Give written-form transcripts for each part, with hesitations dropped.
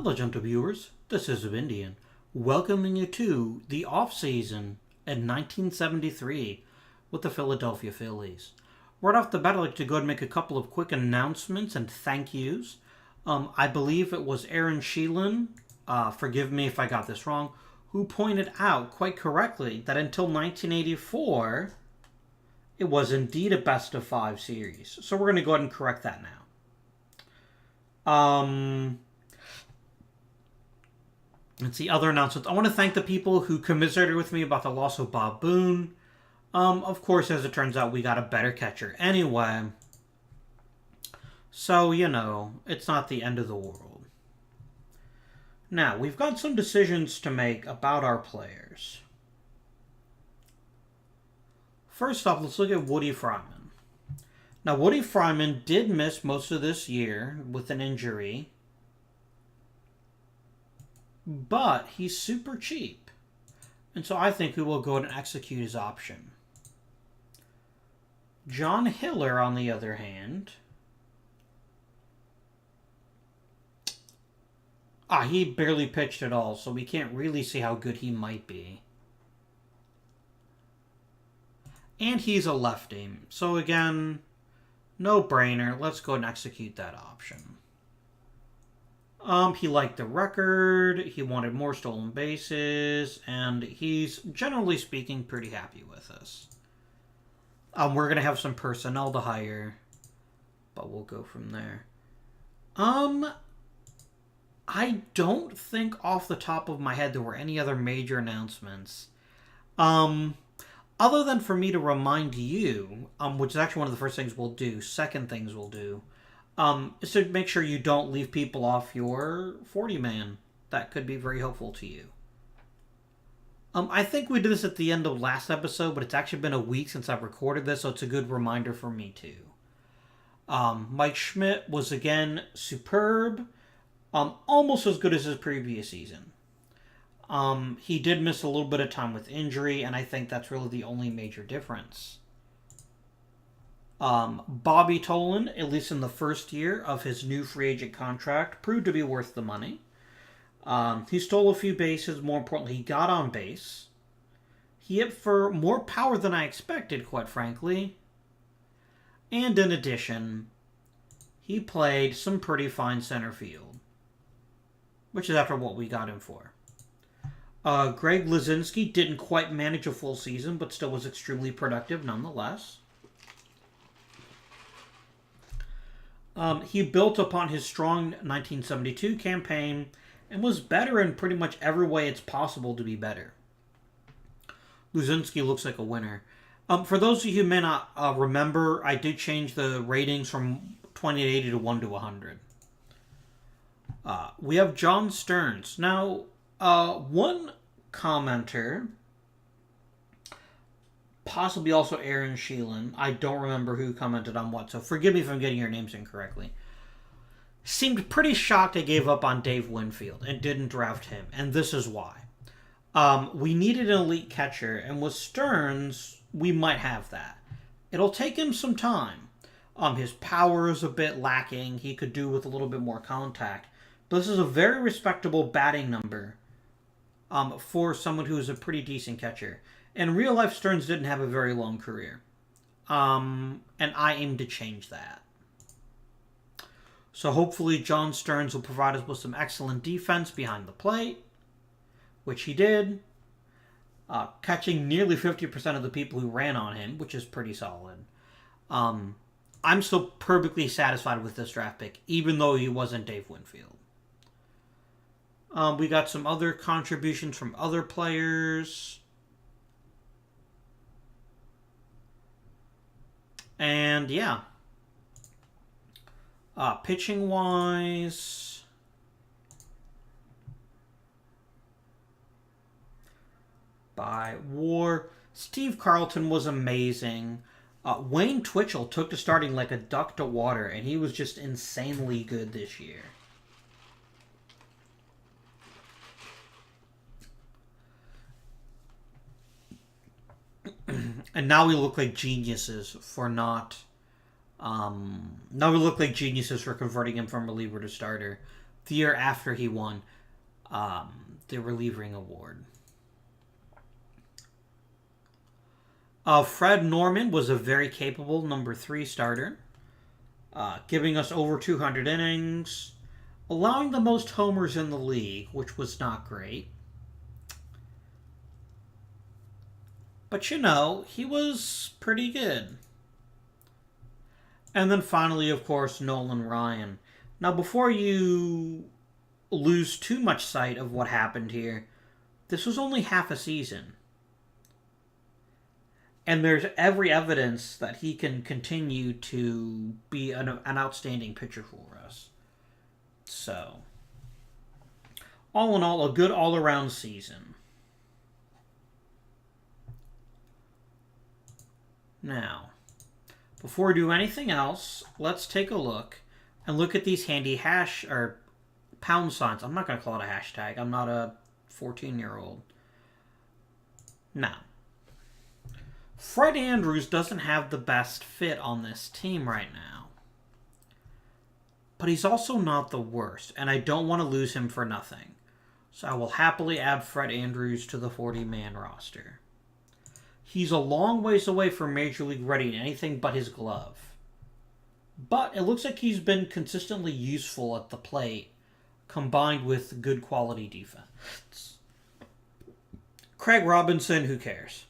Hello, gentle viewers. This is Indian, welcoming you to the off-season in 1973 with the Philadelphia Phillies. Right off the bat, I'd like to go ahead and make a couple of quick announcements and thank yous. I believe it was Aaron Sheelan, forgive me if I got this wrong, who pointed out quite correctly that until 1984, it was indeed a best-of-5 series. So we're going to go ahead and correct that now. Let's see, other announcements. I want to thank the people who commiserated with me about the loss of Bob Boone. Of course, as it turns out, we got a better catcher anyway. So, you know, it's not the end of the world. Now, we've got some decisions to make about our players. First off, let's look at Woody Fryman. Now, Woody Fryman did miss most of this year with an injury, but he's super cheap. And so I think we will go ahead and execute his option. John Hiller, on the other hand, he barely pitched at all, so we can't really see how good he might be. And he's a lefty. So again, no brainer. Let's go and execute that option. He liked the record, he wanted more stolen bases, and he's, generally speaking, pretty happy with us. We're going to have some personnel to hire, but we'll go from there. I don't think off the top of my head there were any other major announcements. Other than for me to remind you, which is actually one of the first things we'll do, second things we'll do, is to make sure you don't leave people off your 40-man. That could be very helpful to you. I think we did this at the end of last episode, but it's actually been a week since I've recorded this, so it's a good reminder for me too. Mike Schmidt was again superb, almost as good as his previous season. He did miss a little bit of time with injury, and I think that's really the only major difference. Bobby Tolan, at least in the first year of his new free agent contract, proved to be worth the money. He stole a few bases. More importantly, he got on base. He hit for more power than I expected, quite frankly. And in addition, he played some pretty fine center field, which is after what we got him for. Greg Lazinski didn't quite manage a full season, but still was extremely productive nonetheless. He built upon his strong 1972 campaign and was better in pretty much every way it's possible to be better. Luzinski looks like a winner. For those of you who may not remember, I did change the ratings from 20 to 80 to 1 to 100. We have John Stearns. Now, one commenter, possibly also Aaron Sheelan, I don't remember who commented on what, so forgive me if I'm getting your names incorrectly, seemed pretty shocked I gave up on Dave Winfield and didn't draft him, and this is why. We needed an elite catcher, and with Stearns, we might have that. It'll take him some time. His power is a bit lacking. He could do with a little bit more contact. But this is a very respectable batting number for someone who is a pretty decent catcher. In real life, Stearns didn't have a very long career. And I aim to change that. So hopefully John Stearns will provide us with some excellent defense behind the plate, which he did. Catching nearly 50% of the people who ran on him, which is pretty solid. I'm still perfectly satisfied with this draft pick, even though he wasn't Dave Winfield. We got some other contributions from other players. And yeah, pitching wise, by WAR, Steve Carlton was amazing. Wayne Twitchell took to starting like a duck to water, and he was just insanely good this year. And now we look like geniuses for not Now we look like geniuses for converting him from reliever to starter. the year after he won the reliever award. Fred Norman was a very capable number 3 starter, giving us over 200 innings, allowing the most homers in the league, which was not great. But he was pretty good. And then finally, of course, Nolan Ryan. Now, before you lose too much sight of what happened here, this was only half a season. And there's every evidence that he can continue to be an outstanding pitcher for us. So, all in all, a good all-around season. Now, before we do anything else, let's take a look and look at these handy hash or pound signs. I'm not going to call it a hashtag. I'm not a 14-year-old. Now, Fred Andrews doesn't have the best fit on this team right now. But he's also not the worst, and I don't want to lose him for nothing. So I will happily add Fred Andrews to the 40-man roster. He's a long ways away from Major League ready in anything but his glove. But it looks like he's been consistently useful at the plate, combined with good quality defense. Craig Robinson, who cares?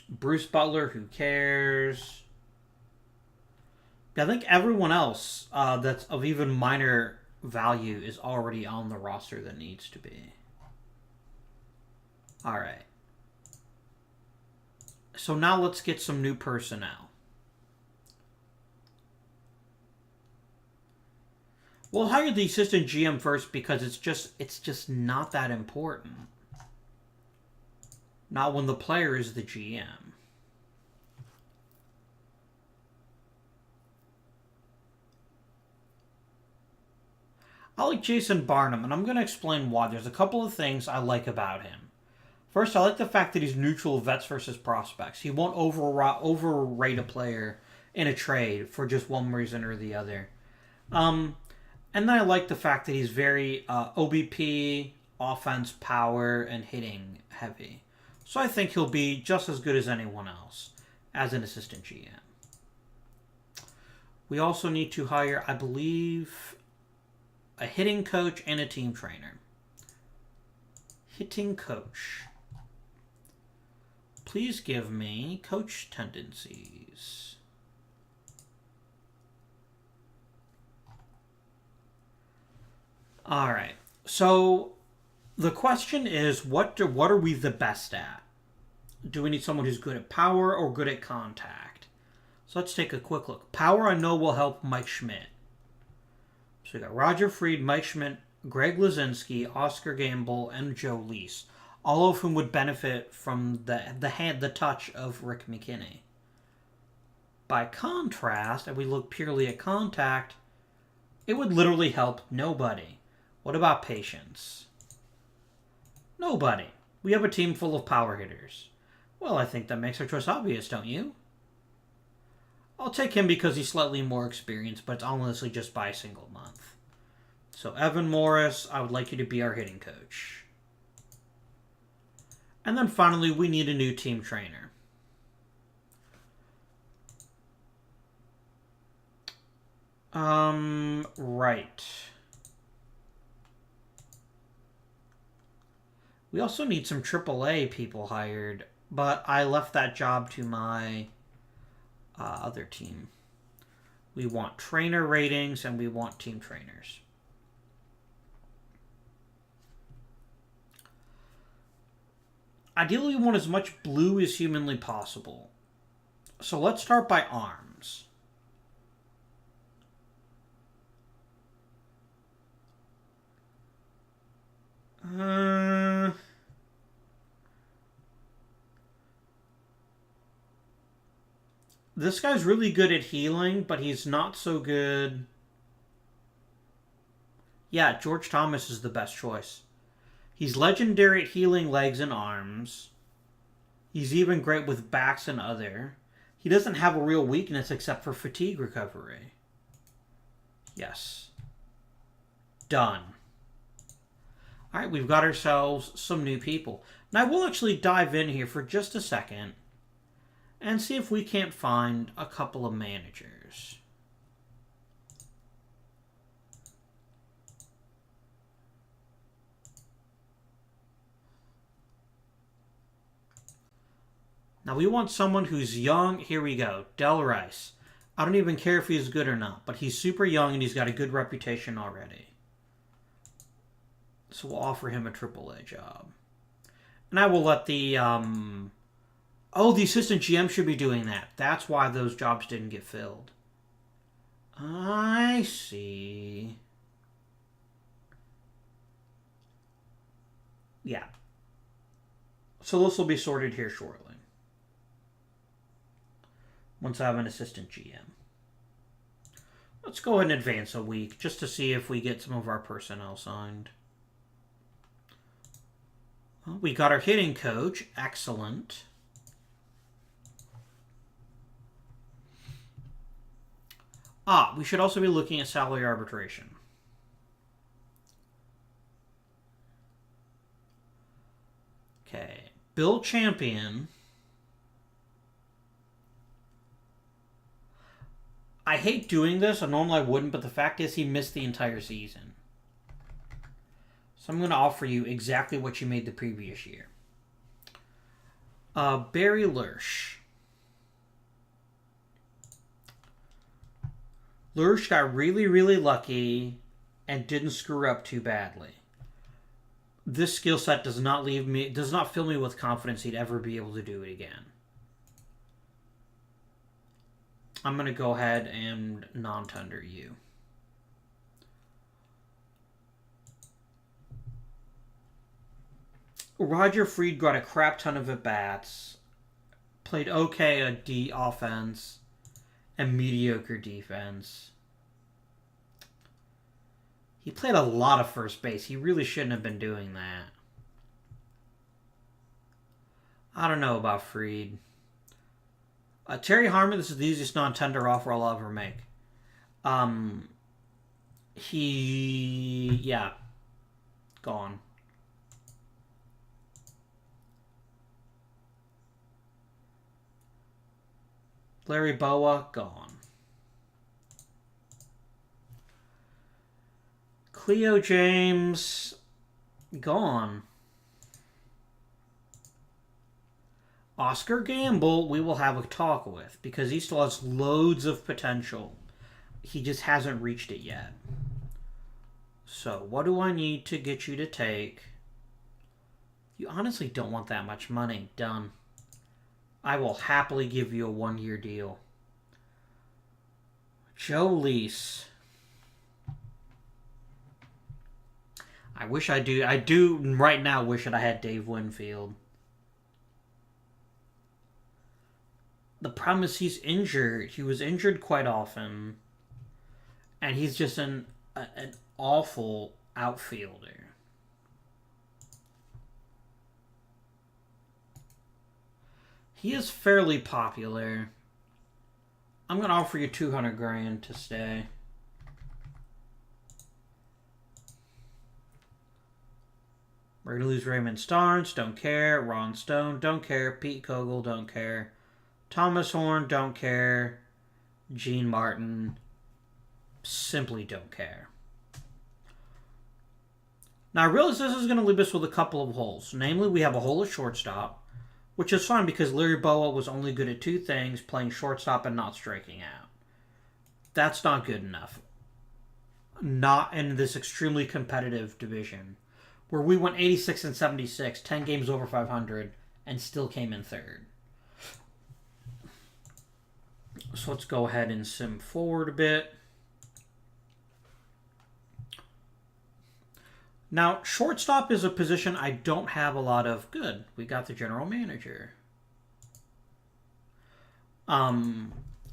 Bruce Butler, who cares? I think everyone else that's of even minor value is already on the roster that needs to be. All right. So now let's get some new personnel. We'll hire the assistant GM first because it's just not that important. Not when the player is the GM. I like Jason Barnum, and I'm going to explain why. There's a couple of things I like about him. First, I like the fact that he's neutral vets versus prospects. He won't overrate a player in a trade for just one reason or the other. And then I like the fact that he's very OBP, offense, power, and hitting heavy. So I think he'll be just as good as anyone else as an assistant GM. We also need to hire, I believe, a hitting coach and a team trainer. Hitting coach. Please give me coach tendencies. All right. So the question is, what are we the best at? Do we need someone who's good at power or good at contact? So let's take a quick look. Power, I know, will help Mike Schmidt. So we got Roger Freed, Mike Schmidt, Greg Luzinski, Oscar Gamble, and Joe Lease, all of whom would benefit from the touch of Rick McKinney. By contrast, if we look purely at contact, it would literally help nobody. What about patience? Nobody. We have a team full of power hitters. Well, I think that makes our choice obvious, don't you? I'll take him because he's slightly more experienced, but it's honestly just by a single month. So Evan Morris, I would like you to be our hitting coach. And then finally, we need a new team trainer. Right. We also need some AAA people hired, but I left that job to my other team. We want trainer ratings and we want team trainers. Ideally, we want as much blue as humanly possible. So let's start by arms. This guy's really good at healing, but he's not so good. Yeah, George Thomas is the best choice. He's legendary at healing legs and arms. He's even great with backs and other. He doesn't have a real weakness except for fatigue recovery. Yes. Done. All right, we've got ourselves some new people. Now, we'll actually dive in here for just a second and see if we can't find a couple of managers. Now, we want someone who's young. Here we go. Del Rice. I don't even care if he's good or not, but he's super young and he's got a good reputation already. So we'll offer him a AAA job. And I will let the... Oh, the assistant GM should be doing that. That's why those jobs didn't get filled. I see. Yeah. So this will be sorted here shortly. Once I have an assistant GM. Let's go ahead and advance a week just to see if we get some of our personnel signed. Well, we got our hitting coach. Excellent. We should also be looking at salary arbitration. Okay. Bill Champion. I hate doing this. Normally I wouldn't, but the fact is he missed the entire season. So I'm going to offer you exactly what you made the previous year. Barry Lurch. Lurch got really, really lucky and didn't screw up too badly. This skill set does not fill me with confidence he'd ever be able to do it again. I'm going to go ahead and non-tender you. Roger Freed got a crap ton of at-bats. Played okay at offense and mediocre defense. He played a lot of first base. He really shouldn't have been doing that. I don't know about Freed. Terry Harmon, this is the easiest non-tender offer I'll ever make. Yeah. Gone. Larry Boa, gone. Cleo James, gone. Oscar Gamble, we will have a talk with because he still has loads of potential. He just hasn't reached it yet. So, what do I need to get you to take? You honestly don't want that much money. Done. I will happily give you a 1-year deal. Joe Lease. I do right now wish that I had Dave Winfield. The problem is he's injured. He was injured quite often. And he's just an awful outfielder. He is fairly popular. I'm going to offer you $200,000 to stay. We're going to lose Raymond Starnes, don't care. Ron Stone, don't care. Pete Kogel, don't care. Thomas Horn, don't care. Gene Martin, simply don't care. Now, I realize this is going to leave us with a couple of holes. Namely, we have a hole at shortstop, which is fine because Larry Boa was only good at 2 things, playing shortstop and not striking out. That's not good enough. Not in this extremely competitive division, where we went 86 and 76, 10 games over 500, and still came in third. So let's go ahead and sim forward a bit. Now, shortstop is a position I don't have a lot of. Good. We got the general manager.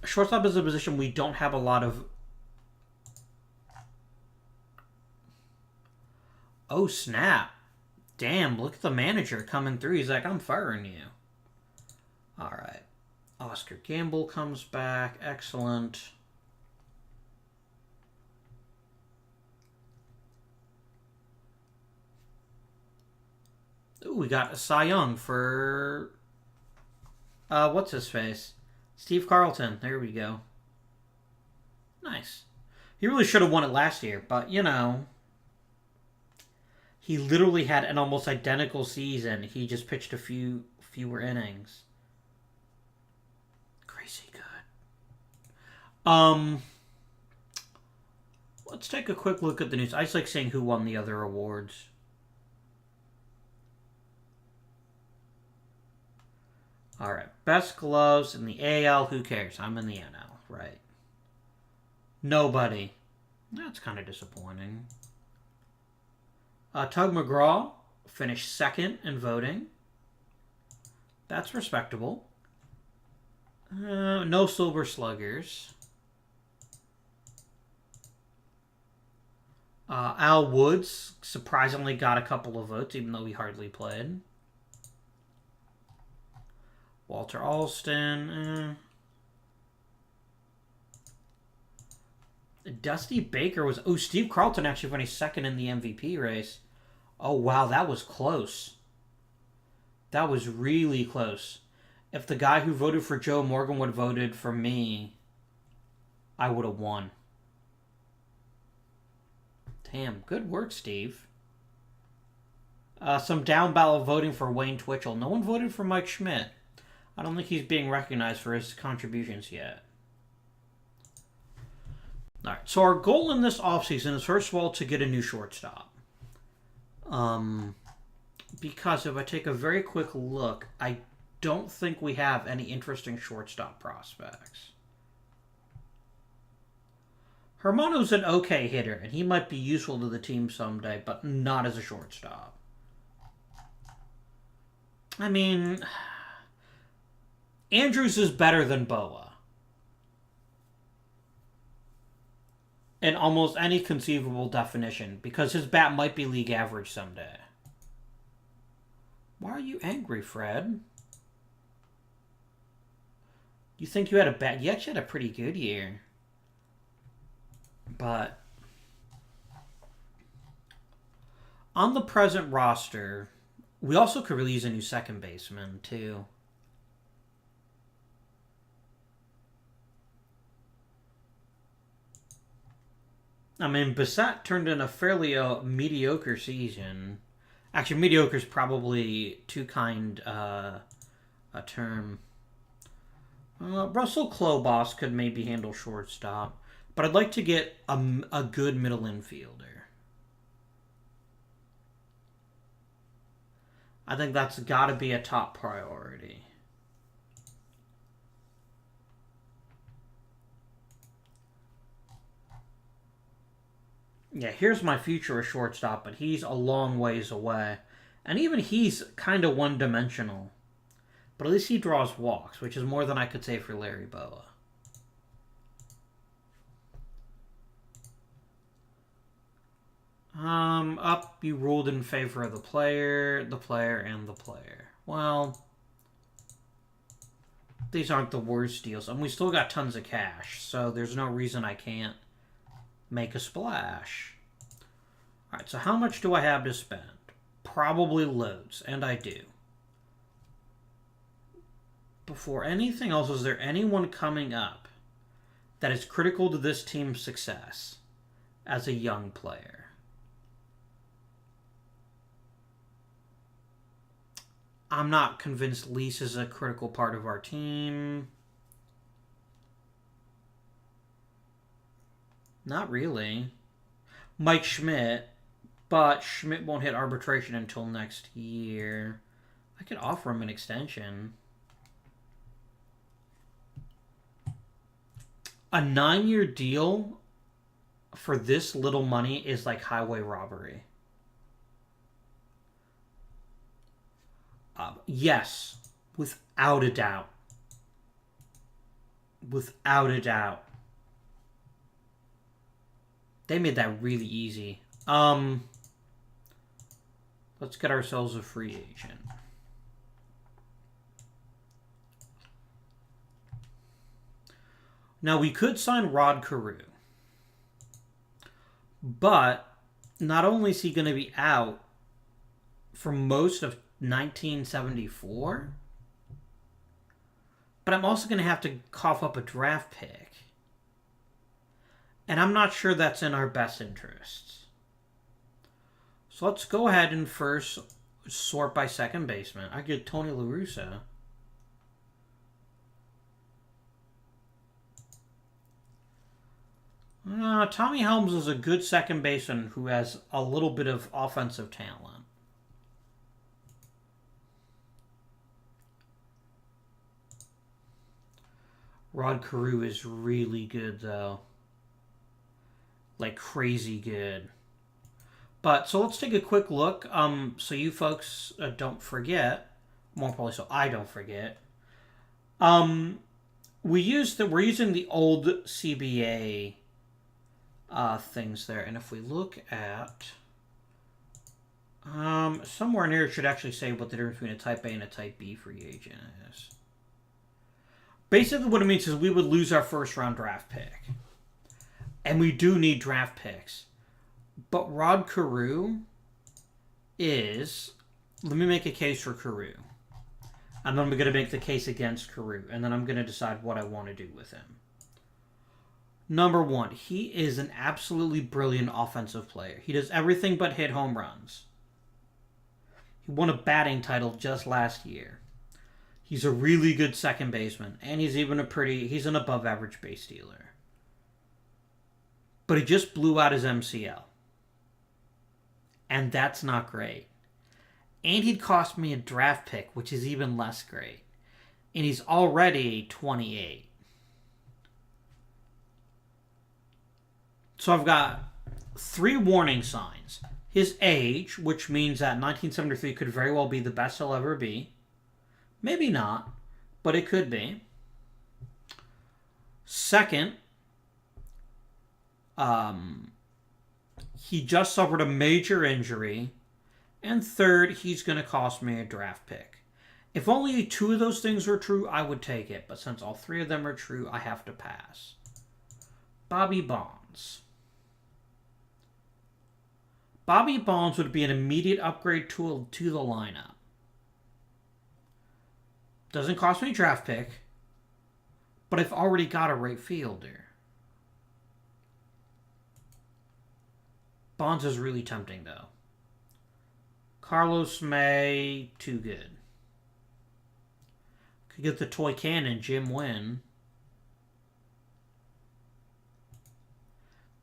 Shortstop is a position we don't have a lot of. Oh, snap. Damn, look at the manager coming through. He's like, I'm firing you. All right. Oscar Gamble comes back. Excellent. Ooh, we got a Cy Young for... what's his face? Steve Carlton. There we go. Nice. He really should have won it last year, but, you know... He literally had an almost identical season. He just pitched a fewer innings. Crazy good. Let's take a quick look at the news. I just like saying who won the other awards. All right. Best gloves in the AL. Who cares? I'm in the NL. Right. Nobody. That's kind of disappointing. Tug McGraw finished second in voting. That's respectable. No Silver Sluggers. Al Woods surprisingly got a couple of votes, even though he hardly played. Walter Alston. Dusty Baker was... Oh, Steve Carlton actually finished second in the MVP race. Oh, wow, that was close. That was really close. If the guy who voted for Joe Morgan would have voted for me, I would have won. Damn, good work, Steve. Some down ballot voting for Wayne Twitchell. No one voted for Mike Schmidt. I don't think he's being recognized for his contributions yet. All right, so our goal in this offseason is, first of all, to get a new shortstop. Because if I take a very quick look, I don't think we have any interesting shortstop prospects. Hermano's an okay hitter, and he might be useful to the team someday, but not as a shortstop. I mean, Andrews is better than Boa. In almost any conceivable definition, because his bat might be league average someday. Why are you angry, Fred? You think you had a bad... You actually had a pretty good year. But... on the present roster, we also could really use a new second baseman, too. I mean, Bissett turned in a fairly mediocre season. Actually, mediocre is probably too kind a term. Russell Klobos could maybe handle shortstop, but I'd like to get a good middle infielder. I think that's got to be a top priority. Yeah, here's my future shortstop, but he's a long ways away. And even he's kind of one-dimensional. But at least he draws walks, which is more than I could say for Larry Boa. Up, you ruled in favor of the player, and the player. Well, these aren't the worst deals. And we still got tons of cash, so there's no reason I can't make a splash. Alright, so how much do I have to spend? Probably loads, and I do. Before anything else, is there anyone coming up that is critical to this team's success as a young player? I'm not convinced Lease is a critical part of our team. Not really. Mike Schmidt, but Schmidt won't hit arbitration until next year. I could offer him an extension. A 9-year deal for this little money is like highway robbery. Yes, without a doubt. Without a doubt. They made that really easy. Let's get ourselves a free agent. Now, we could sign Rod Carew. But not only is he going to be out for most of 1974, but I'm also going to have to cough up a draft pick. And I'm not sure that's in our best interests. So let's go ahead and first sort by second baseman. I get Tony La Russa. Tommy Helms is a good second baseman who has a little bit of offensive talent. Rod Carew is really good, though. Like, crazy good. But, so let's take a quick look. So you folks don't forget. More probably so I don't forget. We're using the old CBA things there. And if we look at... somewhere in here it should actually say what the difference between a Type A and a Type B free agent is. Basically what it means is we would lose our first round draft pick. And we do need draft picks. But Rod Carew is... Let me make a case for Carew. And then I'm going to make the case against Carew. And then I'm going to decide what I want to do with him. Number one, he is an absolutely brilliant offensive player. He does everything but hit home runs. He won a batting title just last year. He's a really good second baseman. And he's an above average base stealer. But he just blew out his MCL. And that's not great. And he'd cost me a draft pick, which is even less great. And he's already 28. So I've got 3 warning signs. His age, which means that 1973 could very well be the best he'll ever be. Maybe not, but it could be. Second, he just suffered a major injury. And third, he's going to cost me a draft pick. If only 2 of those things were true, I would take it. But since all 3 of them are true, I have to pass. Bobby Bonds. Bobby Bonds would be an immediate upgrade to the lineup. Doesn't cost me a draft pick. But I've already got a right fielder. Bonds is really tempting, though. Carlos May, too good. Could get the toy cannon, Jim Wynn.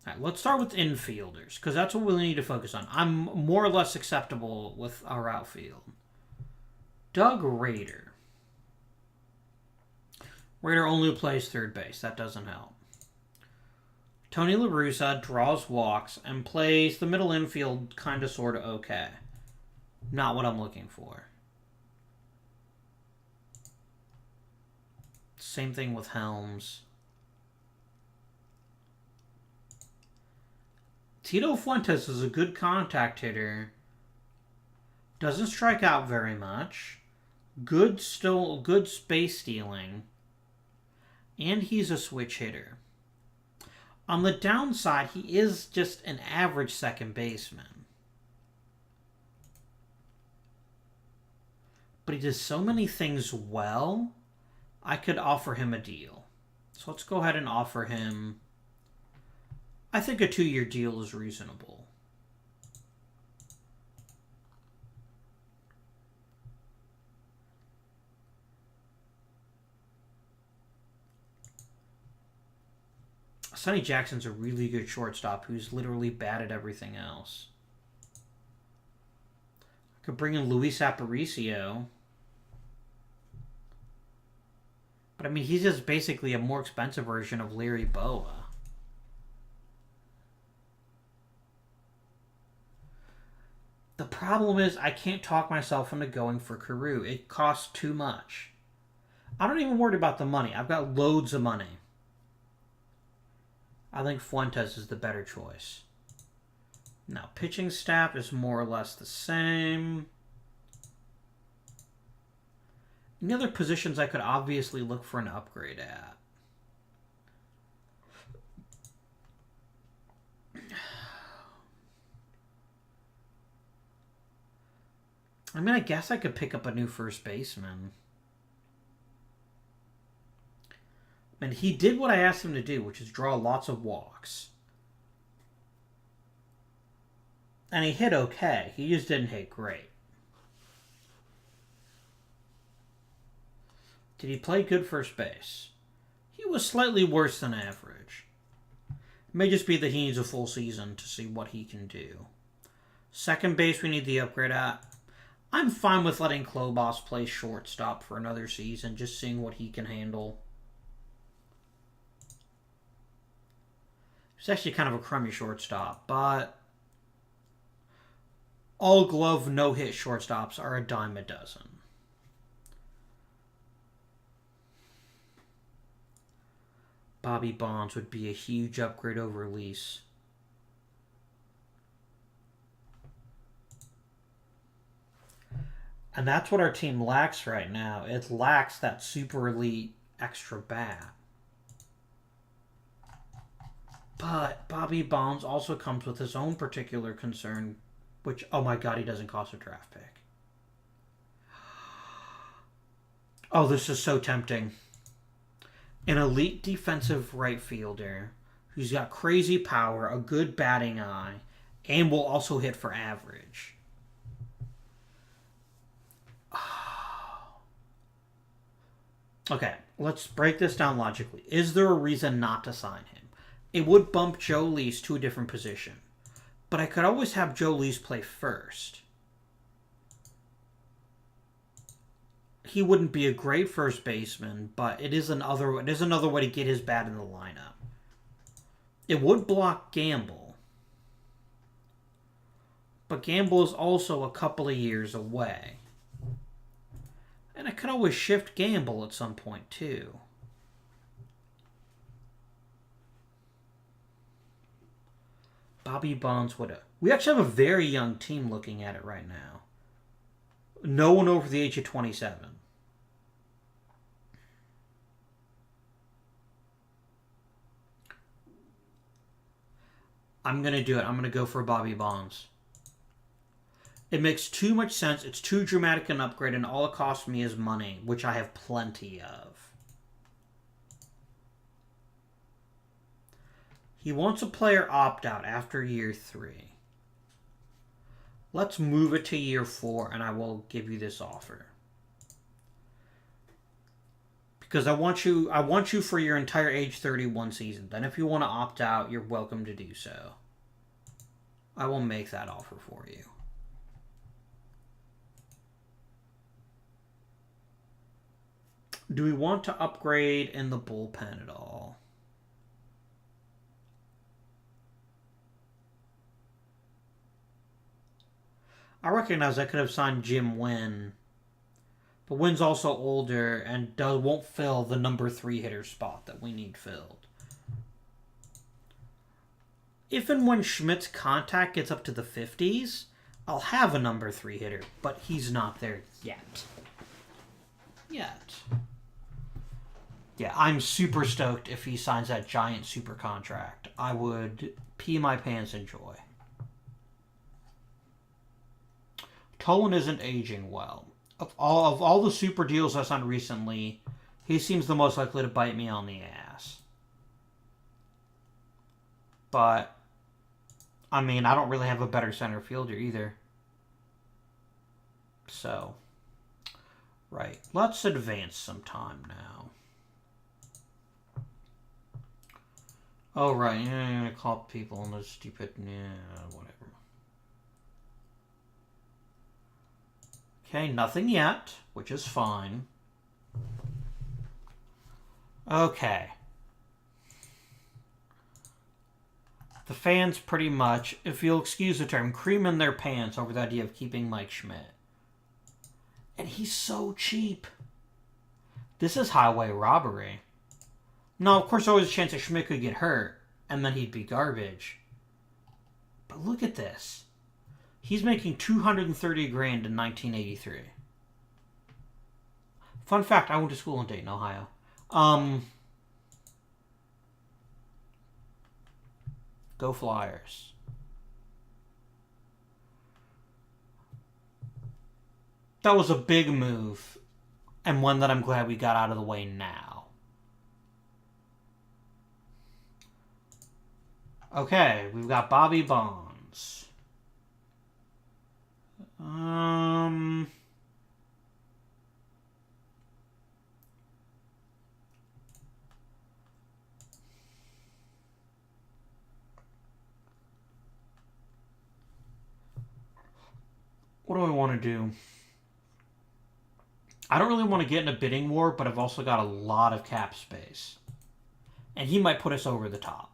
All right, let's start with infielders, because that's what we need to focus on. I'm more or less acceptable with our outfield. Doug Rader. Rader only plays third base. That doesn't help. Tony La Russa draws walks and plays the middle infield kind of sort of okay. Not what I'm looking for. Same thing with Helms. Tito Fuentes is a good contact hitter. Doesn't strike out very much. Good space stealing. And he's a switch hitter. On the downside, he is just an average second baseman. But he does so many things well, I could offer him a deal. So let's go ahead and offer him... I think a 2-year deal is reasonable. Sonny Jackson's a really good shortstop who's literally bad at everything else. I could bring in Luis Aparicio. But I mean, he's just basically a more expensive version of Larry Boa. The problem is I can't talk myself into going for Carew. It costs too much. I don't even worry about the money. I've got loads of money. I think Fuentes is the better choice. Now, pitching staff is more or less the same. Any other positions I could obviously look for an upgrade at? I mean, I guess I could pick up a new first baseman. And he did what I asked him to do, which is draw lots of walks. And he hit okay. He just didn't hit great. Did he play good first base? He was slightly worse than average. It may just be that he needs a full season to see what he can do. Second base, we need the upgrade at. I'm fine with letting Klobos play shortstop for another season, just seeing what he can handle. He's actually kind of a crummy shortstop, but all glove, no-hit shortstops are a dime a dozen. Bobby Bonds would be a huge upgrade over Lease. And that's what our team lacks right now. It lacks that super elite extra bat. But Bobby Bonds also comes with his own particular concern, which, oh my god, he doesn't cost a draft pick. Oh, this is so tempting. An elite defensive right fielder who's got crazy power, a good batting eye, and will also hit for average. Okay, let's break this down logically. Is there a reason not to sign him? It would bump Joe Lease to a different position. But I could always have Joe Lease play first. He wouldn't be a great first baseman, but it is another way to get his bat in the lineup. It would block Gamble. But Gamble is also a couple of years away. And I could always shift Gamble at some point, too. Bobby Bonds would have... We actually have a very young team looking at it right now. No one over the age of 27. I'm going to do it. I'm going to go for Bobby Bonds. It makes too much sense. It's too dramatic an upgrade, and all it costs me is money, which I have plenty of. He wants a player opt-out after year 3. Let's move it to year 4, and I will give you this offer. Because I want you for your entire age 31 season. Then if you want to opt out, you're welcome to do so. I will make that offer for you. Do we want to upgrade in the bullpen at all? I recognize I could have signed Jim Wynn. But Wynn's also older and won't fill the number 3 hitter spot that we need filled. If and when Schmidt's contact gets up to the 50s, I'll have a number 3 hitter, but he's not there yet. Yeah, I'm super stoked if he signs that giant super contract. I would pee my pants in joy. Tolan isn't aging well. Of all the super deals I signed recently, he seems the most likely to bite me on the ass. But, I mean, I don't really have a better center fielder either. So, right. Let's advance some time now. Oh, right. Yeah, I'm going to call people on those stupid... Yeah, whatever. Okay, nothing yet, which is fine. Okay. The fans pretty much, if you'll excuse the term, creaming their pants over the idea of keeping Mike Schmidt. And he's so cheap. This is highway robbery. Now, of course, there's always a chance that Schmidt could get hurt, and then he'd be garbage. But look at this. He's making $230,000 in 1983. Fun fact, I went to school in Dayton, Ohio. Go Flyers. That was a big move, and one that I'm glad we got out of the way now. Okay, we've got Bobby Bonds. What do I want to do? I don't really want to get in a bidding war, but I've also got a lot of cap space. And he might put us over the top.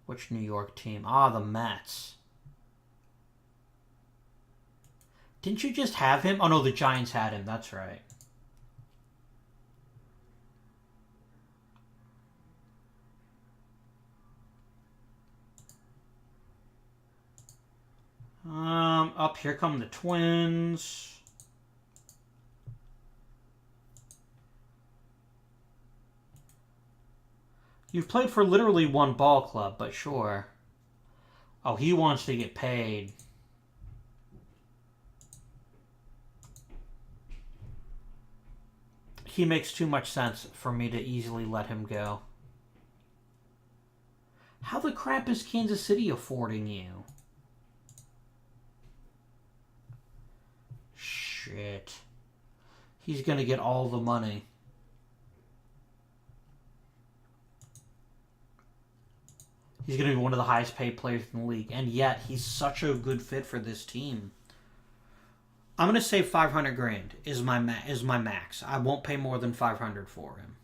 Which New York team? Ah, the Mets. Didn't you just have him? Oh, no, the Giants had him. That's right. Up here come the Twins. You've played for literally one ball club, but sure. Oh, he wants to get paid. He makes too much sense for me to easily let him go. How the crap is Kansas City affording you? Shit. He's gonna get all the money. He's gonna be one of the highest paid players in the league, and yet he's such a good fit for this team. I'm gonna say 500 grand is my max. I won't pay more than 500 for him.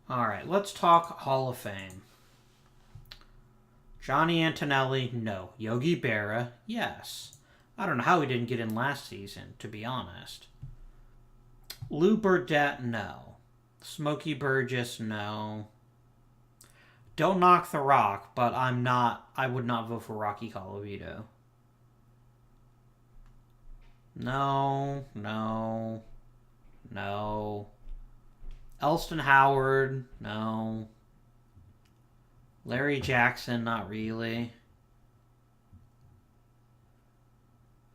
All right, let's talk Hall of Fame. Johnny Antonelli, no. Yogi Berra, yes. I don't know how he didn't get in last season, to be honest. Lou Burdette, no. Smokey Burgess, no. Don't knock The Rock, but I would not vote for Rocky Colavito. No. Elston Howard, no. Larry Jackson, not really.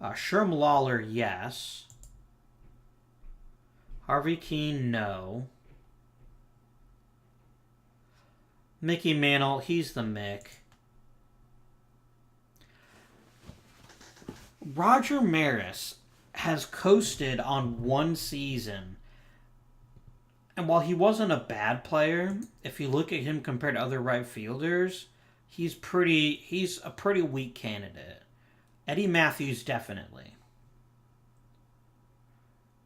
Sherm Lawler, yes. Harvey Keene, no. Mickey Mantle, he's the Mick. Roger Maris has coasted on one season. And while he wasn't a bad player, if you look at him compared to other right fielders, he's a pretty weak candidate. Eddie Matthews, definitely.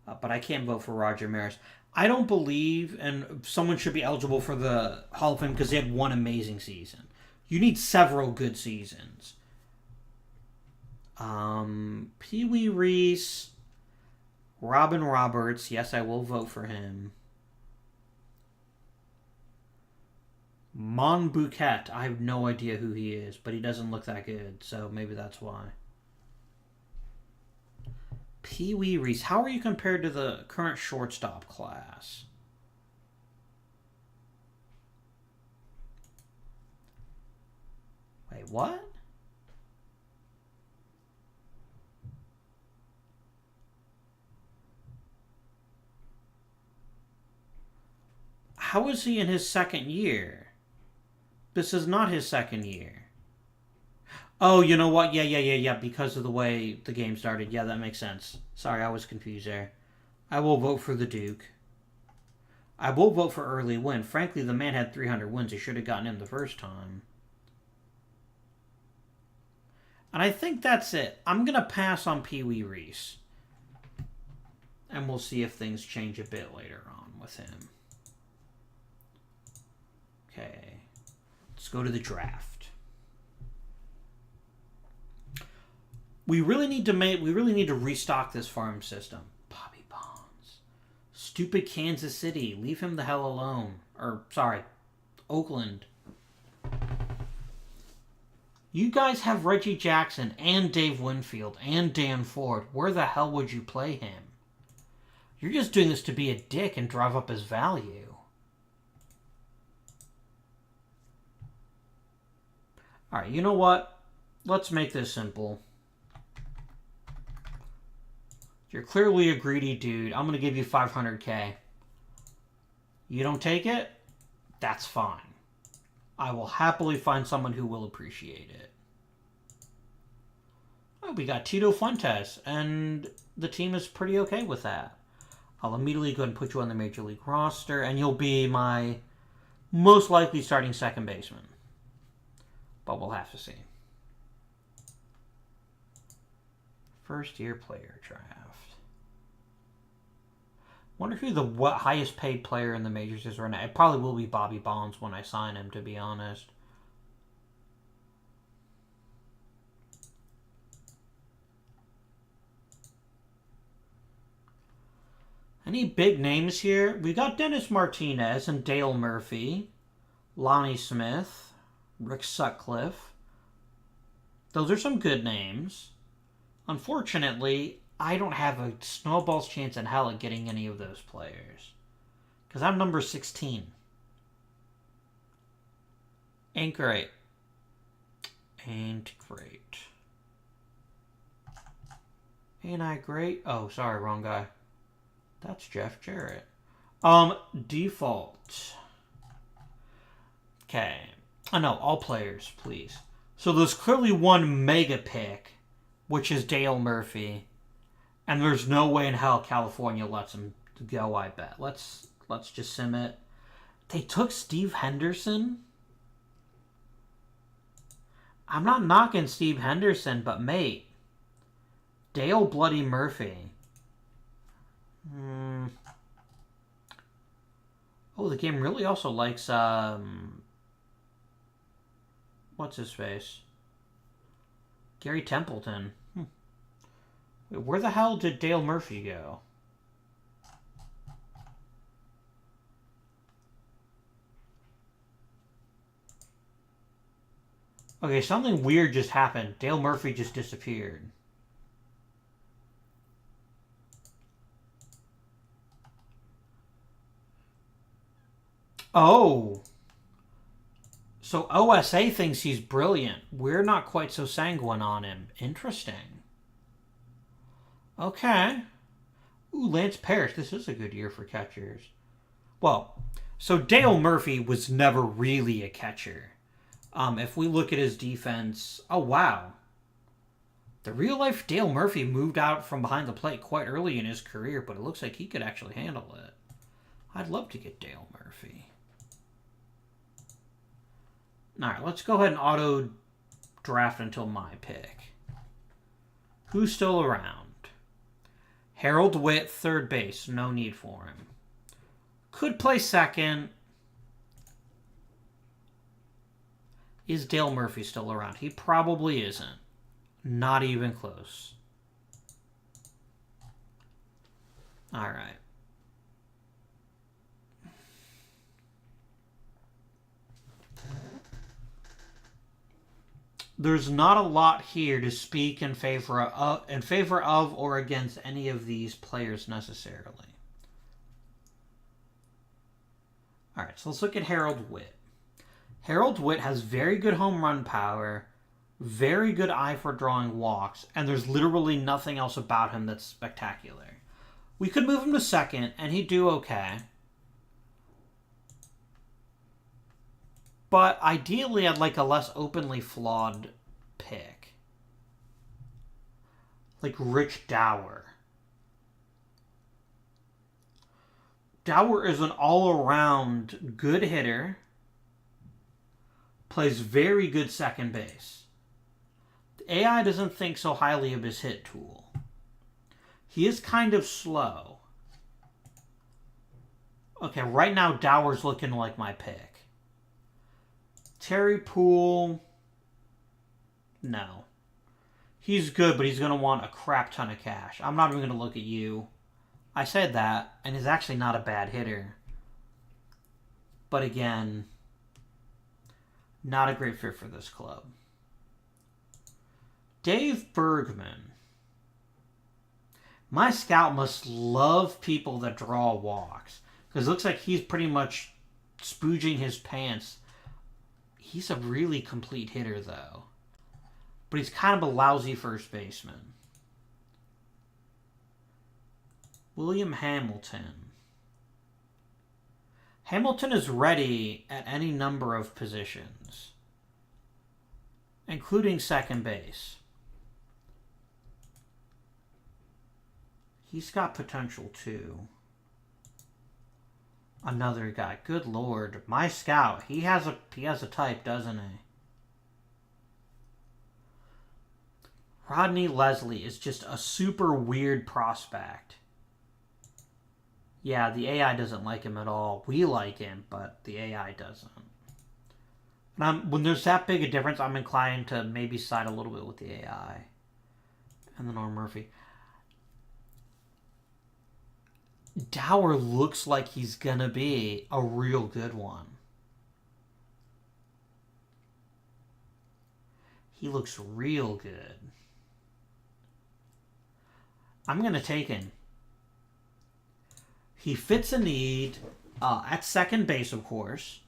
But I can't vote for Roger Maris. I don't believe, and someone should be eligible for the Hall of Fame because they had one amazing season. You need several good seasons. Pee Wee Reese, Robin Roberts. Yes, I will vote for him. Mon Bouquet. I have no idea who he is, but he doesn't look that good, so maybe that's why. Pee Wee Reese. How are you compared to the current shortstop class? Wait, what? How is he in his second year? This is not his second year. Oh, you know what? Yeah. Because of the way the game started. Yeah, that makes sense. Sorry, I was confused there. I will vote for the Duke. I will vote for Early Win. Frankly, the man had 300 wins. He should have gotten him the first time. And I think that's it. I'm going to pass on Pee Wee Reese. And we'll see if things change a bit later on with him. Okay. Let's go to the draft. We really need to restock this farm system. Bobby Bonds. Stupid Kansas City. Leave him the hell alone. Or, sorry, Oakland. You guys have Reggie Jackson and Dave Winfield and Dan Ford. Where the hell would you play him? You're just doing this to be a dick and drive up his value. All right, you know what? Let's make this simple. You're clearly a greedy dude. I'm going to give you 500K. You don't take it? That's fine. I will happily find someone who will appreciate it. Oh, we got Tito Fuentes, and the team is pretty okay with that. I'll immediately go ahead and put you on the Major League roster, and you'll be my most likely starting second baseman. But we'll have to see. First year player draft. Wonder who the highest paid player in the majors is right now. It probably will be Bobby Bonds when I sign him, to be honest. Any big names here? We got Dennis Martinez and Dale Murphy, Lonnie Smith, Rick Sutcliffe. Those are some good names. Unfortunately, I don't have a snowball's chance in hell at getting any of those players. Because I'm number 16. Ain't great. Ain't great. Ain't I great? Oh, sorry, wrong guy. That's Jeff Jarrett. Default. Okay. Oh, no, all players, please. So there's clearly one mega pick, which is Dale Murphy. And there's no way in hell California lets him go, I bet. Let's just sim it. They took Steve Henderson? I'm not knocking Steve Henderson, but mate. Dale Bloody Murphy. Oh, the game really also likes, what's his face? Gary Templeton. Wait, where the hell did Dale Murphy go? Okay, something weird just happened. Dale Murphy just disappeared. Oh. So OSA thinks he's brilliant. We're not quite so sanguine on him. Interesting. Okay. Ooh, Lance Parrish. This is a good year for catchers. Well, so Dale Murphy was never really a catcher. If we look at his defense... Oh, wow. The real-life Dale Murphy moved out from behind the plate quite early in his career, but it looks like he could actually handle it. I'd love to get Dale Murphy. All right, let's go ahead and auto-draft until my pick. Who's still around? Harold Witt, third base. No need for him. Could play second. Is Dale Murphy still around? He probably isn't. Not even close. All right. There's not a lot here to speak in favor of or against any of these players necessarily. All right, so let's look at Harold Witt. Harold Witt has very good home run power, very good eye for drawing walks, and there's literally nothing else about him that's spectacular. We could move him to second, and he'd do okay. But ideally, I'd like a less openly flawed pick. Like Rich Dower. Dower is an all-around good hitter. Plays very good second base. The AI doesn't think so highly of his hit tool. He is kind of slow. Okay, right now Dower's looking like my pick. Terry Poole, no. He's good, but he's going to want a crap ton of cash. I'm not even going to look at you. I said that, and he's actually not a bad hitter. But again, not a great fit for this club. Dave Bergman. My scout must love people that draw walks, because it looks like he's pretty much spooging his pants. He's a really complete hitter, though. But he's kind of a lousy first baseman. William Hamilton. Hamilton is ready at any number of positions, including second base. He's got potential, too. Another guy. Good Lord. My scout. He has a type, doesn't he? Rodney Leslie is just a super weird prospect. Yeah, the AI doesn't like him at all. We like him, but the AI doesn't. And when there's that big a difference, I'm inclined to maybe side a little bit with the AI. And then Norm Murphy. Dower looks like he's gonna be a real good one. He looks real good. I'm gonna take him. He fits a need at second base, of course.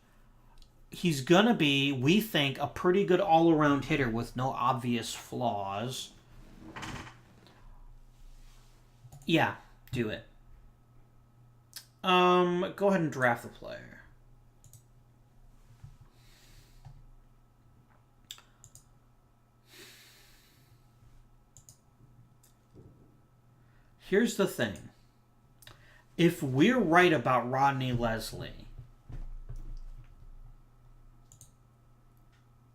He's gonna be, we think, a pretty good all-around hitter with no obvious flaws. Yeah, do it. Go ahead and draft the player. Here's the thing. If we're right about Rodney Leslie,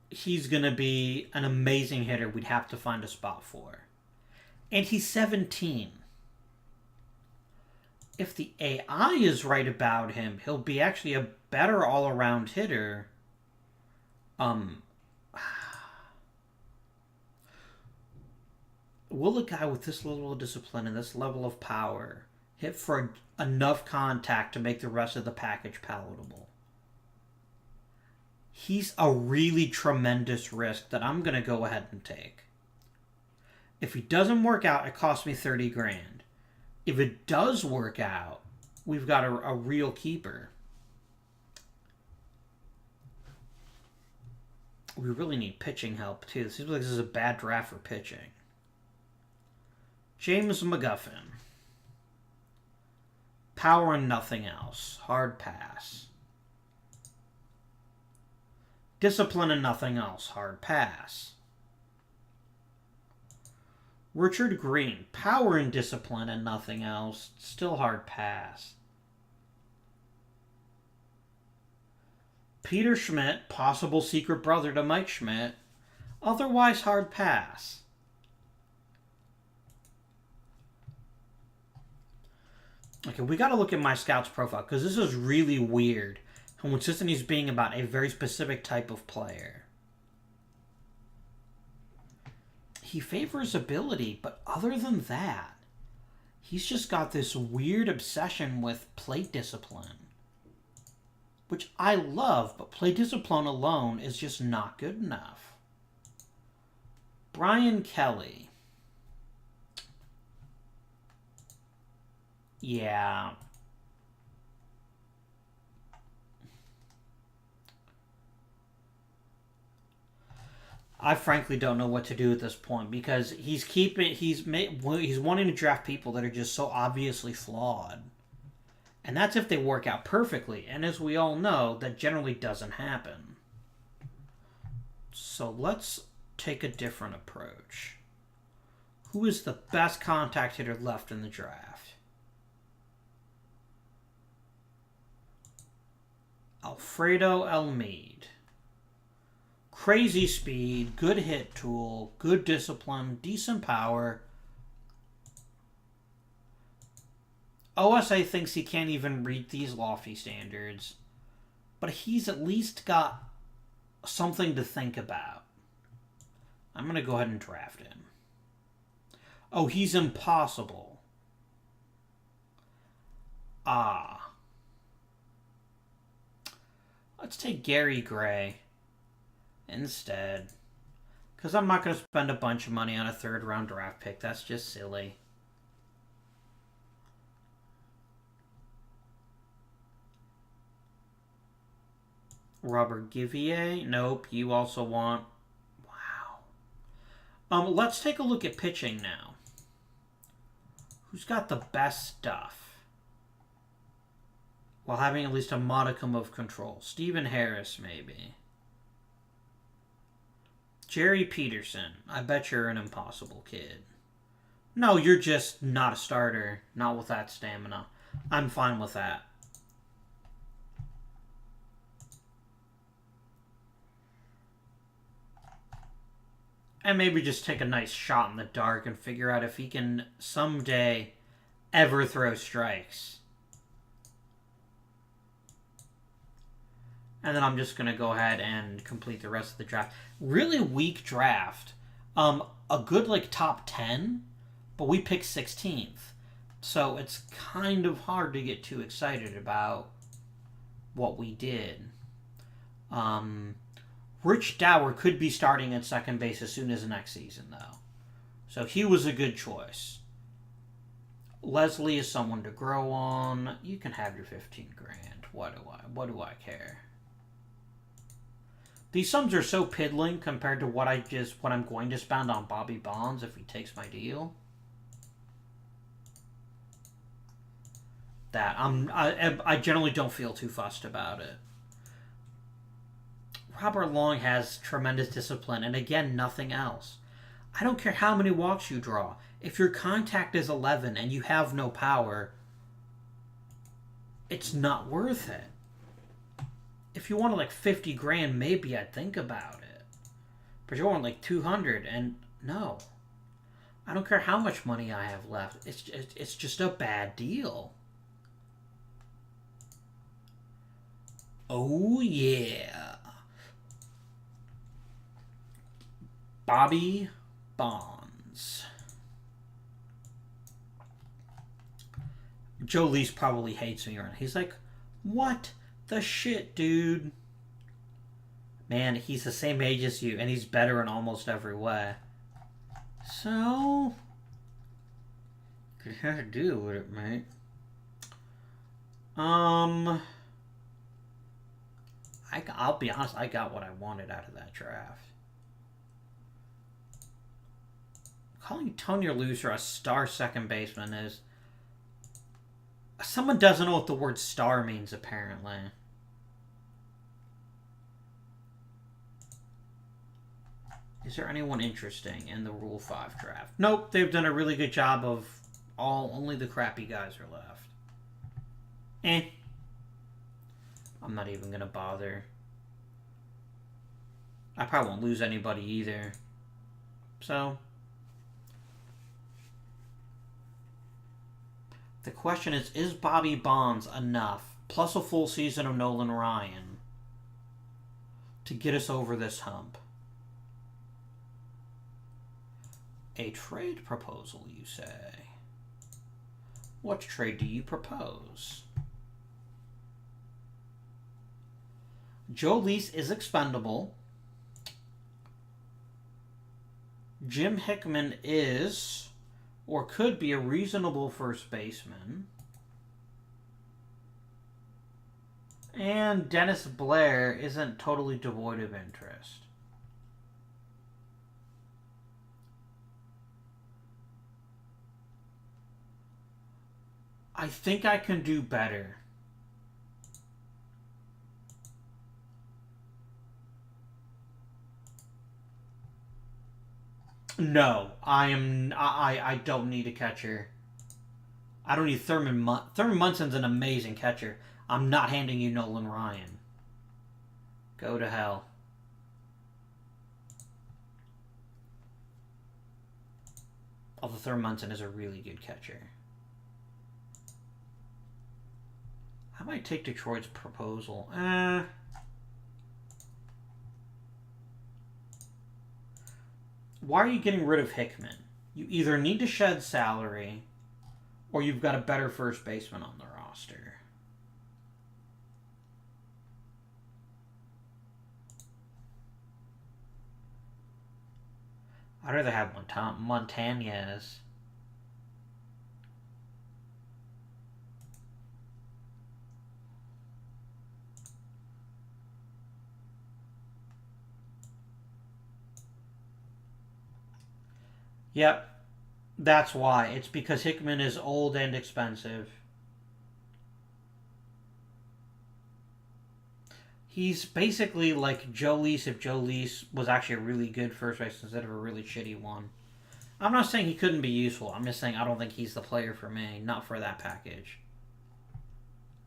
he's going to be an amazing hitter we'd have to find a spot for. And he's 17. If the AI is right about him, he'll be actually a better all-around hitter. Will a guy with this level of discipline and this level of power hit for enough contact to make the rest of the package palatable? He's a really tremendous risk that I'm going to go ahead and take. If he doesn't work out, it costs me 30 grand. If it does work out, we've got a real keeper. We really need pitching help, too. It seems like this is a bad draft for pitching. James McGuffin. Power and nothing else. Hard pass. Discipline and nothing else. Hard pass. Richard Green. Power and discipline and nothing else. Still hard pass. Peter Schmidt. Possible secret brother to Mike Schmidt. Otherwise hard pass. Okay, we got to look at my scout's profile because this is really weird. How insistent he's being about a very specific type of player. He favors ability, but other than that, he's just got this weird obsession with plate discipline. Which I love, but plate discipline alone is just not good enough. Brian Kelly. Yeah. I frankly don't know what to do at this point because he's wanting to draft people that are just so obviously flawed. And that's if they work out perfectly. And as we all know, that generally doesn't happen. So let's take a different approach. Who is the best contact hitter left in the draft? Alfredo Elmeade. Crazy speed, good hit tool, good discipline, decent power. OSA thinks he can't even reach these lofty standards, but he's at least got something to think about. I'm going to go ahead and draft him. Oh, he's impossible. Let's take Gary Gray instead. Because I'm not going to spend a bunch of money on a third-round draft pick. That's just silly. Robert Givier. Nope. You also want... Wow. Let's take a look at pitching now. Who's got the best stuff? While having at least a modicum of control. Stephen Harris, maybe. Jerry Peterson. I bet you're an impossible kid. No, you're just not a starter. Not with that stamina. I'm fine with that. And maybe just take a nice shot in the dark and figure out if he can someday ever throw strikes. And then I'm just going to go ahead and complete the rest of the draft. Really weak draft. A good, like, top 10, but we picked 16th. So it's kind of hard to get too excited about what we did. Rich Dower could be starting at second base as soon as next season, though. So he was a good choice. Leslie is someone to grow on. You can have your 15 grand. What do I care? These sums are so piddling compared to what I'm going to spend on Bobby Bonds if he takes my deal. That I generally don't feel too fussed about it. Robert Long has tremendous discipline, and again, nothing else. I don't care how many walks you draw. If your contact is 11 and you have no power, it's not worth it. If you wanted like 50 grand, maybe I'd think about it. But you want like 200, and no. I don't care how much money I have left. It's just a bad deal. Oh, yeah. Bobby Bonds. Joe Lease probably hates me right now. He's like, what the shit, dude? Man, he's the same age as you, and he's better in almost every way. So, could have to deal with it, mate. I'll be honest, I got what I wanted out of that draft. Calling Tony Lucer a star second baseman is... Someone doesn't know what the word star means, apparently. Is there anyone interesting in the Rule 5 draft? Nope, they've done a really good job of only the crappy guys are left. I'm not even going to bother. I probably won't lose anybody either. So... The question is Bobby Bonds enough, plus a full season of Nolan Ryan, to get us over this hump? A trade proposal, you say? What trade do you propose? Joe Lease is expendable. Jim Hickman is... or could be a reasonable first baseman. And Dennis Blair isn't totally devoid of interest. I think I can do better. No, I don't need a catcher. I don't need Thurman Munson. Thurman Munson's an amazing catcher. I'm not handing you Nolan Ryan. Go to hell. Although Thurman Munson is a really good catcher. I might take Detroit's proposal. Why are you getting rid of Hickman? You either need to shed salary, or you've got a better first baseman on the roster. I'd rather have Montañez. Yep, that's why. It's because Hickman is old and expensive. He's basically like Joe Lease if Joe Lease was actually a really good first base instead of a really shitty one. I'm not saying he couldn't be useful. I'm just saying I don't think he's the player for me. Not for that package.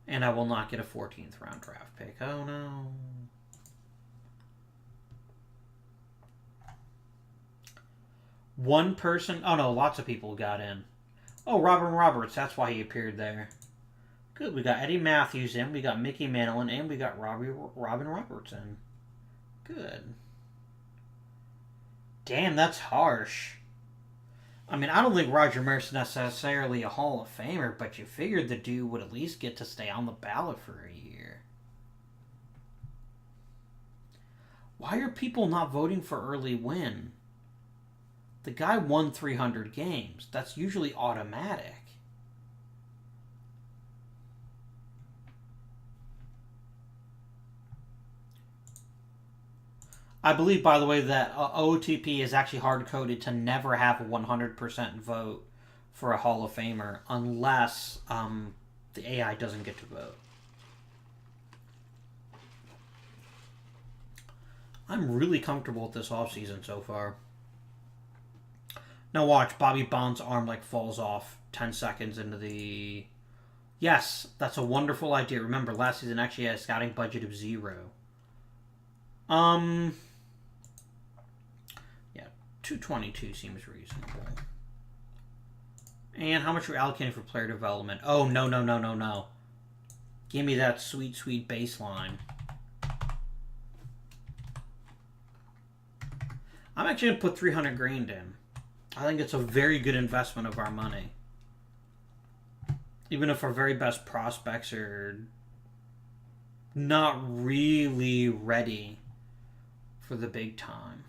And I will not get a 14th round draft pick. Oh no. One person? Oh no, lots of people got in. Oh, Robin Roberts. That's why he appeared there. Good. We got Eddie Matthews in. We got Mickey Mantle in. And we got Robin Roberts in. Good. Damn, that's harsh. I mean, I don't think Roger Maris's necessarily a Hall of Famer, but you figured the dude would at least get to stay on the ballot for a year. Why are people not voting for Early Win? The guy won 300 games. That's usually automatic. I believe, by the way, that OOTP is actually hard-coded to never have a 100% vote for a Hall of Famer unless the AI doesn't get to vote. I'm really comfortable with this offseason so far. Now watch, Bobby Bonds' arm like falls off 10 seconds into the... Yes, that's a wonderful idea. Remember, last season actually had a scouting budget of 0. Yeah, 222 seems reasonable. And how much are we allocating for player development? Oh, no. Give me that sweet, sweet baseline. I'm actually going to put 300 grand in. I think it's a very good investment of our money. Even if our very best prospects are not really ready for the big time.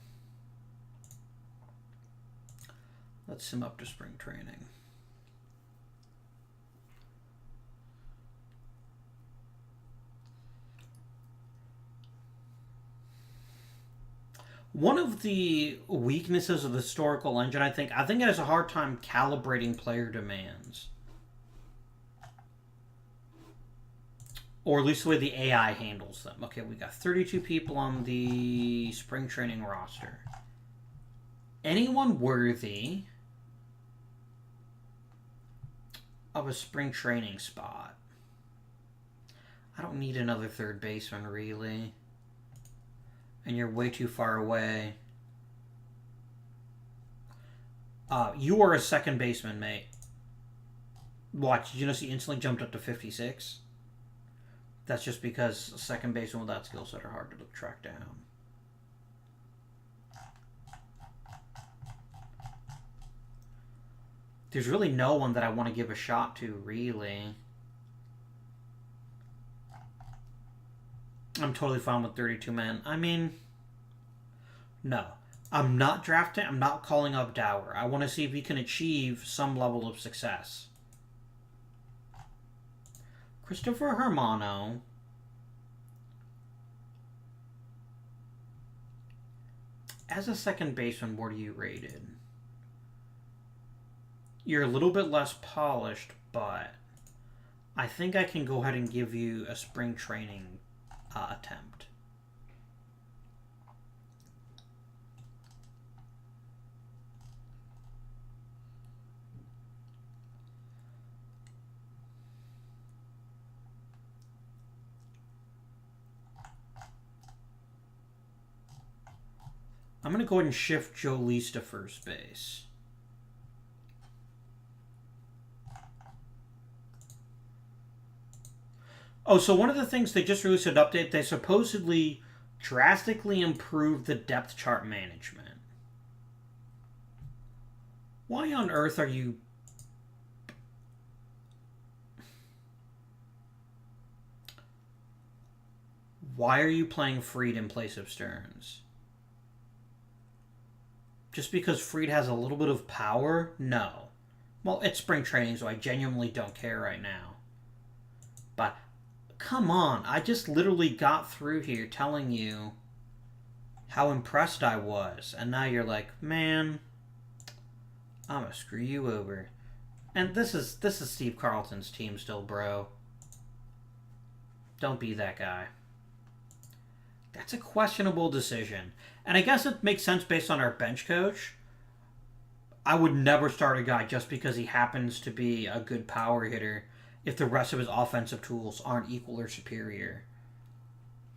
Let's sim up to spring training. One of the weaknesses of the historical engine, I think it has a hard time calibrating player demands. Or at least the way the AI handles them. Okay, we got 32 people on the spring training roster. Anyone worthy of a spring training spot? I don't need another third baseman, really. And you're way too far away. You are a second baseman, mate. Watch, did you notice he instantly jumped up to 56? That's just because second baseman with that skill set are hard to track down. There's really no one that I want to give a shot to, really. I'm totally fine with 32 men. I mean, no. I'm not drafting. I'm not calling up Dower. I want to see if he can achieve some level of success. Christopher Hermano. As a second baseman, what are you rated? You're a little bit less polished, but I think I can go ahead and give you a spring training attempt. I'm going to go ahead and shift Joe Lease to first base. Oh, so one of the things they just released an update, they supposedly drastically improved the depth chart management. Why on earth are you... Why are you playing Fried in place of Stearns? Just because Fried has a little bit of power? No. Well, it's spring training, so I genuinely don't care right now. But, come on. I just literally got through here telling you how impressed I was. And now you're like, man, I'm gonna screw you over. And this is Steve Carlton's team still, bro. Don't be that guy. That's a questionable decision. And I guess it makes sense based on our bench coach. I would never start a guy just because he happens to be a good power hitter if the rest of his offensive tools aren't equal or superior.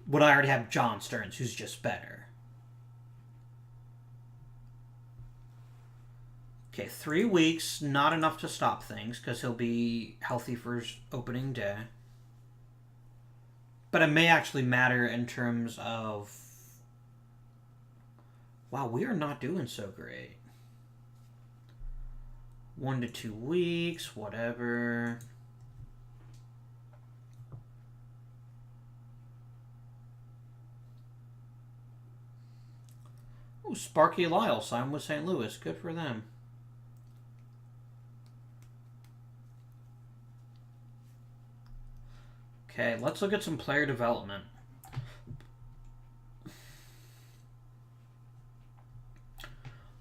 Would I already have John Stearns, who's just better? Okay, 3 weeks, not enough to stop things because he'll be healthy for his opening day. But it may actually matter in terms of... Wow, we are not doing so great. 1 to 2 weeks, whatever. Ooh, Sparky Lyle signed with St. Louis. Good for them. Okay, let's look at some player development.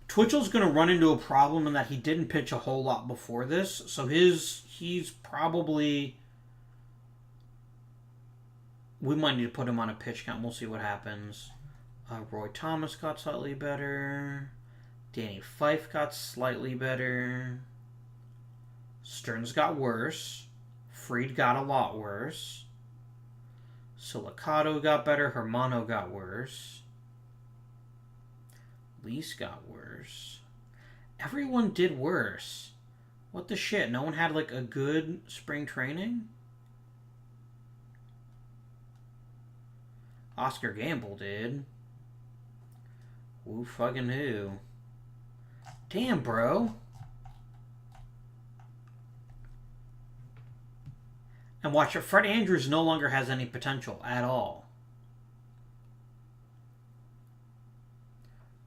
Twitchell's going to run into a problem in that he didn't pitch a whole lot before this, so he's probably... We might need to put him on a pitch count. We'll see what happens. Roy Thomas got slightly better. Danny Fife got slightly better. Stearns got worse. Fried got a lot worse. Silicato got better. Hermano got worse. Lease got worse. Everyone did worse. What the shit? No one had like a good spring training? Oscar Gamble did. Who fucking who? Damn, bro. And watch it, Fred Andrews no longer has any potential at all.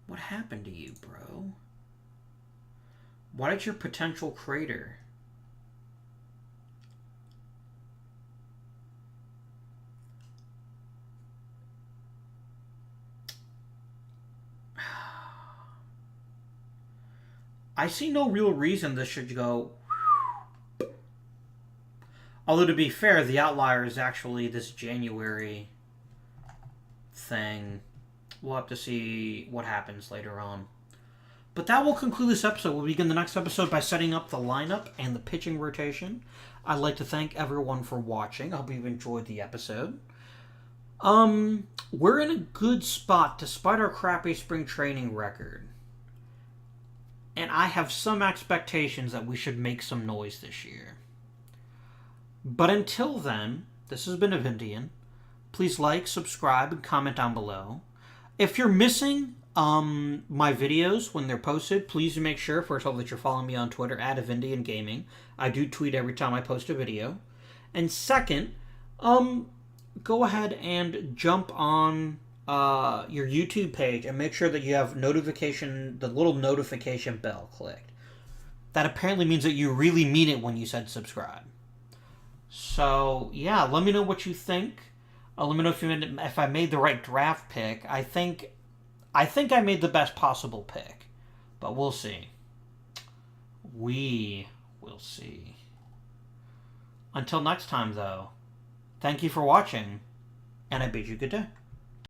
What happened to you, bro? Why did your potential crater? I see no real reason this should go... Although, to be fair, the outlier is actually this January thing. We'll have to see what happens later on. But that will conclude this episode. We'll begin the next episode by setting up the lineup and the pitching rotation. I'd like to thank everyone for watching. I hope you've enjoyed the episode. We're in a good spot despite our crappy spring training record. And I have some expectations that we should make some noise this year. But until then, this has been Avindian. Please like, subscribe, and comment down below. If you're missing my videos when they're posted, please make sure, first of all, that you're following me on Twitter at Avindian Gaming. I do tweet every time I post a video. And second, go ahead and jump on your YouTube page and make sure that you have the little notification bell clicked. That apparently means that you really mean it when you said subscribe. So, yeah, let me know what you think. Let me know if I made the right draft pick. I think I made the best possible pick. But we'll see. We will see. Until next time, though, thank you for watching, and I bid you good day.